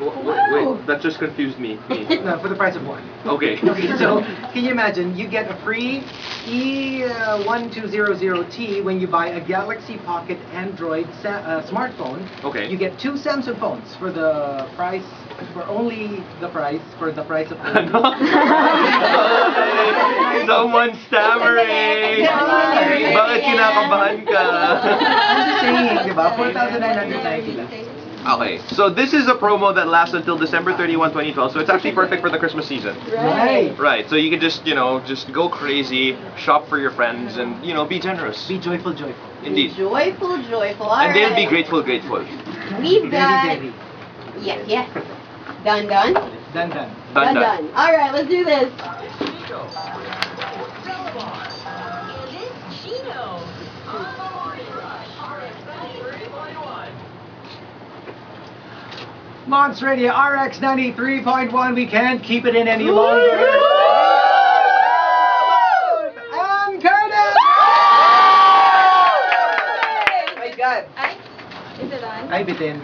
Wait, that just confused me. No, for the price of one. Okay. Okay, so can you imagine? You get a free E1200T when you buy a Galaxy Pocket Android smartphone. Okay. You get 2 Samsung phones for the price, for the price of one. Someone stammering! Bakit kinakabahan ka? I'm just saying, di ba? 4,990 lang. Okay, so this is a promo that lasts until December 31, 2012, so it's actually perfect for the Christmas season. Right. Right, so you can just, just go crazy, shop for your friends, and, be generous. Be joyful, joyful. Indeed. Joyful. All And they'll be right. grateful. We've got... Very, very. Yes. Done. Done. Done. All right, let's do this. Monster Radio RX 93.1. We can't keep it in any longer. And Curtis! Oh my God. Is it on? Ay, bitin.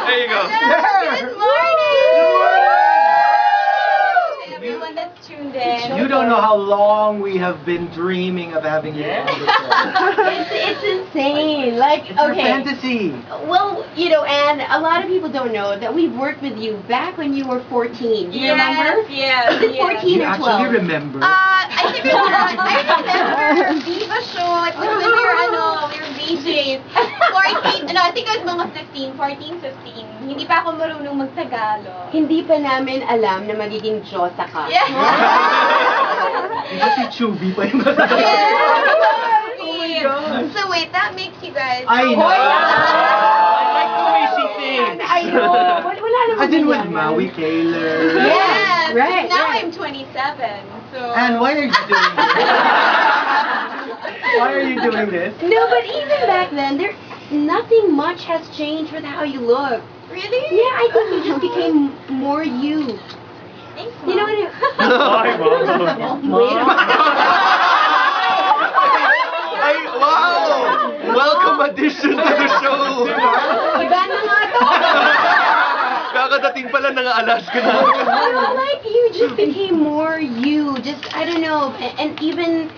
There you go. Good morning! To everyone that's tuned in. You don't know how long we have been dreaming of having you on the show. It's insane. Like, It's our okay. fantasy. Well, and a lot of people don't know that we've worked with you back when you were 14. Do you remember? Yes. Was it 14 You or 12? actually remember. I think I remember Viva show. It was when we were VJs. 14, no, I think I was mga 14, 15. Hindi pa ako marunong mag-Tagalog. Hindi pa namin alam na magiging Diyosa ka. Yeah. Diba si Chubby pa yung So wait, that makes you guys... I know. I like the way she thinks. I know. Wala naman As in with ganyan. Maui Taylor. Yes, right, Now right. I'm 27, so... And why are you doing this? Why are you doing this? No, but even back then, nothing much has changed with how you look. Really? Yeah, I think you just became more you. Thanks, You know what Sorry, Mom. Wait a Ay, wow! Welcome addition to the show! Iba na nga to. Kakadating pala ng Alaska na. Like, you just became more you. Just, I don't know, and even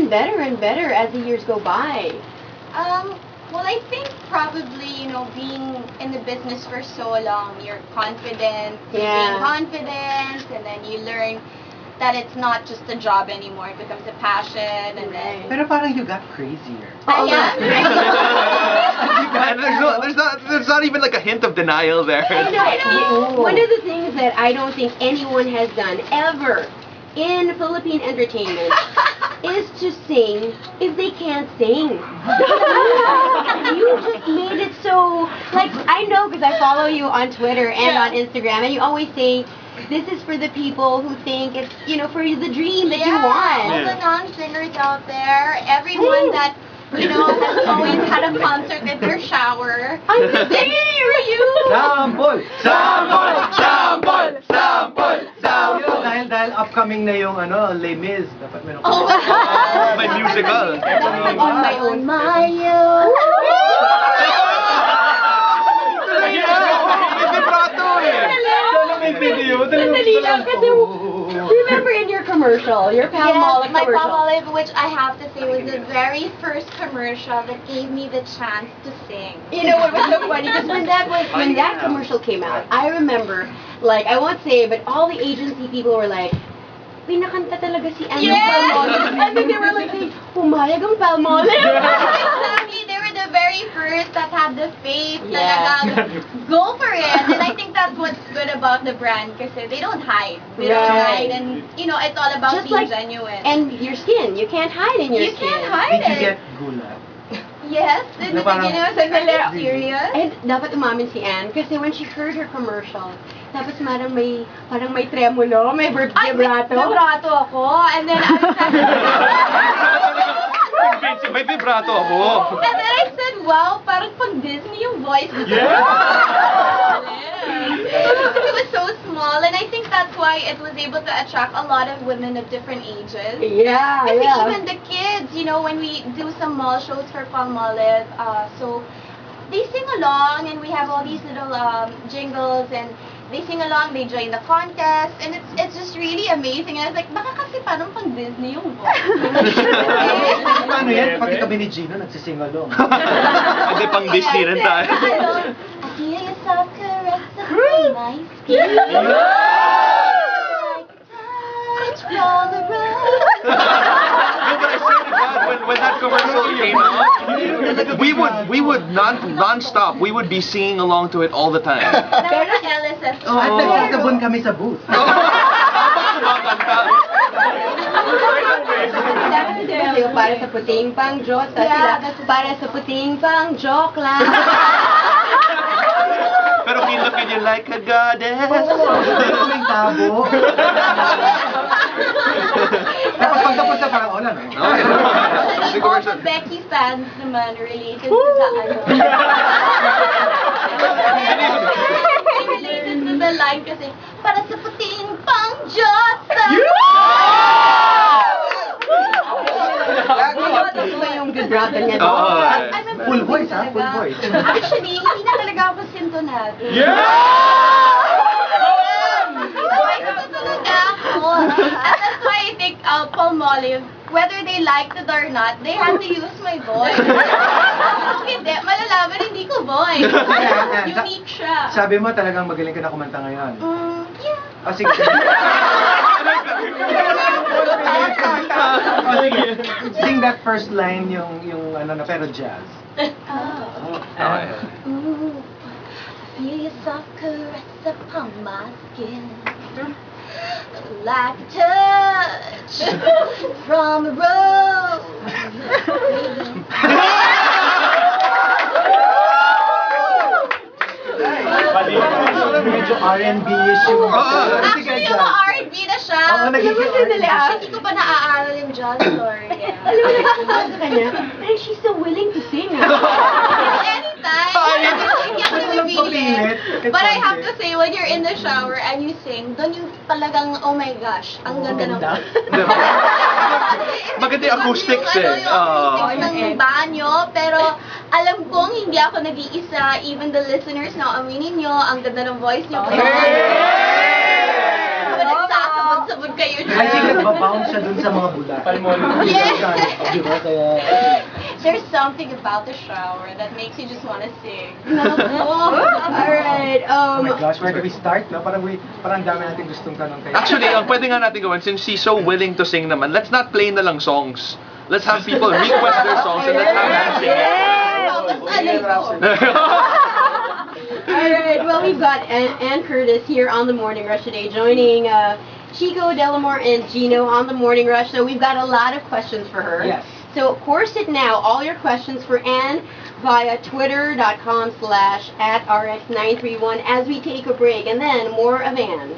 better and better as the years go by. Well, I think probably, being in the business for so long, you're confident, you gain Yeah. confidence, and then you learn that it's not just a job anymore. It becomes a passion, and then... Pero parang you got crazier. Oh, yeah. And there's not even like a hint of denial there. I know. One of the things that I don't think anyone has done ever in Philippine entertainment is to sing if they can't sing. You just made it so, like, I know because I follow you on Twitter and on Instagram, and you always say, this is for the people who think it's, for the dream that you all want. the non-singers out there, everyone that, has always had a concert in their shower. I'm singing for you! Sample! Sample! Sample! Sample! Sample! Dahil upcoming na yung Les Mis. Dapat meron Oh my God! May musical. On my own, my own. May vibrato eh. May video. Sandali lang, kasi remember in your commercial, your Palmolive my commercial. Palmolive, which I have to say was the very first commercial that gave me the chance to sing. You know what was so funny? Because when that commercial came out, I remember, like, I won't say, but all the agency people were like, pinakanta talaga si Anne ng Palmolive. And then they were like, pumayag ang Palmolive. Exactly, they were the very first that had the faith talaga. Go for it. And I think that's what's good about the brand kasi they don't hide. They don't Right. hide. And, it's all about Just being like- genuine. And your skin, you can't hide in your you skin. can't hide Did you it. get gulat? Yes, in the Na parang- beginning I was like, are you serious? And dapat umamin si Anne kasi when she heard her commercial, tapos parang may tremulo, may vibrato. Vibrato ako. And then I said, May vibrato ako. and then I said, wow, parang pag Disney yung voice ko. It was so small, and I think that's why it was able to attract a lot of women of different ages. Yeah, I think yeah. even the kids, when we do some mall shows for Palmolive, so they sing along, and we have all these little jingles, and they sing along, they join the contest, and it's just really amazing. And I was like, baka kasi parang pang Disney yung voice. Paano yan? Pati kami ni Gino nagsisingalong. Hindi pang Disney rin tayo. I feel your soft caress upon my skin. Like touch from the road. No, but I swear to God, when that commercial came out, we would non-stop. We would be singing along to it all the time. Pero LSS. At nagkakabon kami sa booth. Kasi para sa puting pang Diyos, sila, para sa puting pang joke lang. Pero we look at you like a goddess. May tabo. Tapos pagtapos na parang wala na. Okay. Like, all the Becky fans naman related to the related to the line kasi, para sa puting pang Diyos. Ito ba yung vibrato niya doon? Oo. I'm a Full voice, ha? talaga. Full voice. Actually, hindi na talaga ako sintonado. Talaga ako. And that's why I think Palmolive, whether they liked it or not, they had to use my voice. Kung hindi, malalaman hindi ko voice. Unique siya. Sabi mo talagang magaling ka na kumanta ngayon. Yeah. O sige. O sige. Sing that first line yung ano na pero jazz. Okay. Ooh, feel your soft caress upon my skin, like a touch from a rose. Medyo R&B-ish yung... Actually, yung R&B na siya. Oo, nagiging R&B. Actually, hindi ko pa naaaral yung jazz story. Alam mo, nagsasabi sa kanya, and she's so willing to sing. Anytime. Hindi ako nabibilit. Papilit. But I have to say, when you're in the shower and you sing, doon yung talagang, oh my gosh, ang ganda ng Maganda yung acoustics yung, eh. Yung acoustics ng banyo, pero alam kong hindi ako nag-iisa, even the listeners na aminin nyo, ang ganda ng voice nyo. Nagsasabog-sabog kayo I think dyan. nagbabound siya dun sa mga bulat. Yes. Diba? Kaya... There's something about the shower that makes you just want to sing. Alright, Oh my gosh, where do we start? No? Parang dami natin gustong tanong kayo. Actually, ang pwede nga natin gawin, since she's so willing to sing naman, let's not play na lang songs. Let's have people request their songs and let's have them sing it. Alright, well, we've got Ann Curtis here on the Morning Rush today, joining Chico, Delamore, and Gino on the Morning Rush. So we've got a lot of questions for her. Yes. So course it now, all your questions for Ann via twitter.com/@rx931 as we take a break, and then more of Ann.